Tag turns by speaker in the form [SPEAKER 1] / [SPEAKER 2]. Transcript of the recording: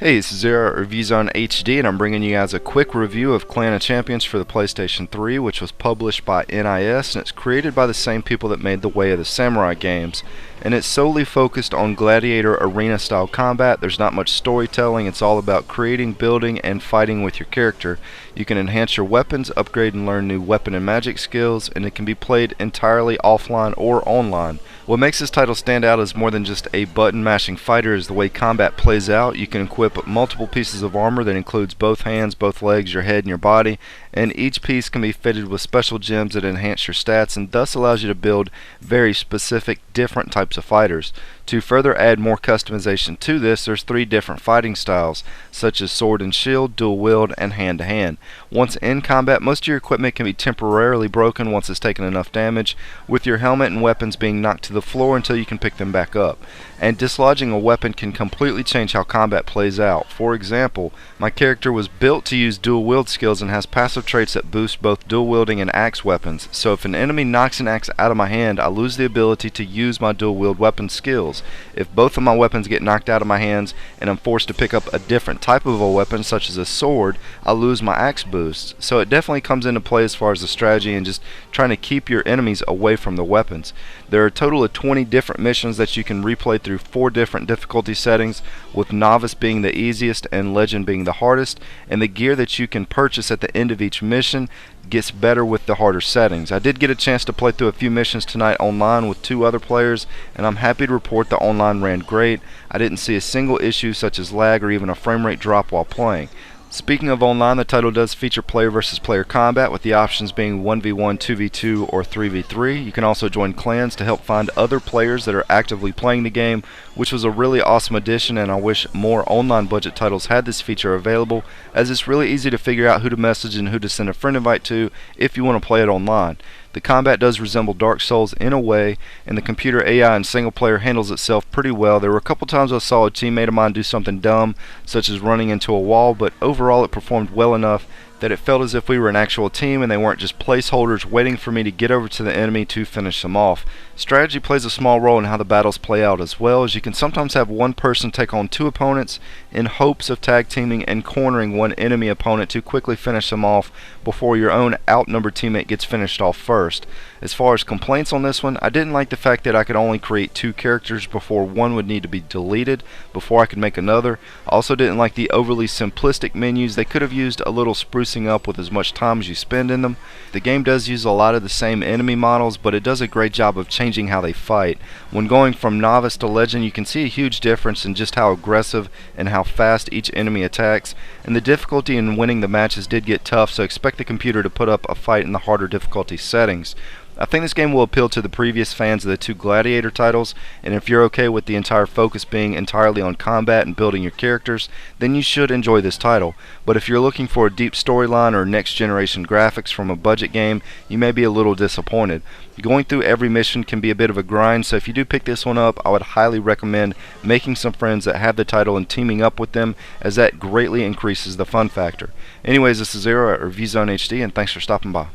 [SPEAKER 1] Hey, this is Zero at ReviewZoneHD, and I'm bringing you guys a quick review of Clan of Champions for the PlayStation 3, which was published by NIS, and it's created by the same people that made the Way of the Samurai games. And it's solely focused on gladiator arena style combat. There's not much storytelling. It's all about creating, building, and fighting with your character. You can enhance your weapons, upgrade and learn new weapon and magic skills, and it can be played entirely offline or online. What makes this title stand out as more than just a button mashing fighter is the way combat plays out. You can equip multiple pieces of armor that includes both hands, both legs, your head, and your body, and each piece can be fitted with special gems that enhance your stats and thus allows you to build very specific different types of fighters. To further add more customization to this, there's 3 different fighting styles, such as sword and shield, dual wield, and hand to hand. Once in combat, most of your equipment can be temporarily broken once it's taken enough damage, with your helmet and weapons being knocked to the floor until you can pick them back up. And dislodging a weapon can completely change how combat plays out. For example, my character was built to use dual wield skills and has passive traits that boost both dual wielding and axe weapons. So if an enemy knocks an axe out of my hand, I lose the ability to use my dual wield weapon skills. If both of my weapons get knocked out of my hands and I'm forced to pick up a different type of a weapon such as a sword, I lose my axe boost. So it definitely comes into play as far as the strategy and just trying to keep your enemies away from the weapons. There are a total of 20 different missions that you can replay through 4 different difficulty settings, with Novice being the easiest and Legend being the hardest, and the gear that you can purchase at the end of each mission gets better with the harder settings. I did get a chance to play through a few missions tonight online with 2 other players, and I'm happy to report the online ran great. I didn't see a single issue such as lag or even a frame rate drop while playing. Speaking of online, the title does feature player versus player combat, with the options being 1v1, 2v2, or 3v3. You can also join clans to help find other players that are actively playing the game, which was a really awesome addition, and I wish more online budget titles had this feature available, as it's really easy to figure out who to message and who to send a friend invite to if you want to play it online. The combat does resemble Dark Souls in a way, and the computer AI in single player handles itself pretty well. There were a couple times I saw a teammate of mine do something dumb, such as running into a wall, but overall it performed well enough that it felt as if we were an actual team and they weren't just placeholders waiting for me to get over to the enemy to finish them off. Strategy plays a small role in how the battles play out, as well as you can sometimes have one person take on 2 opponents in hopes of tag teaming and cornering one enemy opponent to quickly finish them off before your own outnumbered teammate gets finished off first. As far as complaints on this one, I didn't like the fact that I could only create 2 characters before one would need to be deleted before I could make another. I also didn't like the overly simplistic menus. They could have used a little sprucing up with as much time as you spend in them. The game does use a lot of the same enemy models, but it does a great job of changing how they fight. When going from Novice to Legend, you can see a huge difference in just how aggressive and how fast each enemy attacks, and the difficulty in winning the matches did get tough, so expect the computer to put up a fight in the harder difficulty settings. I think this game will appeal to the previous fans of the 2 Gladiator titles, and if you're okay with the entire focus being entirely on combat and building your characters, then you should enjoy this title. But if you're looking for a deep storyline or next generation graphics from a budget game, you may be a little disappointed. Going through every mission can be a bit of a grind, so if you do pick this one up, I would highly recommend making some friends that have the title and teaming up with them, as that greatly increases the fun factor. Anyways, this is Zero at ReviewZoneHD, and thanks for stopping by.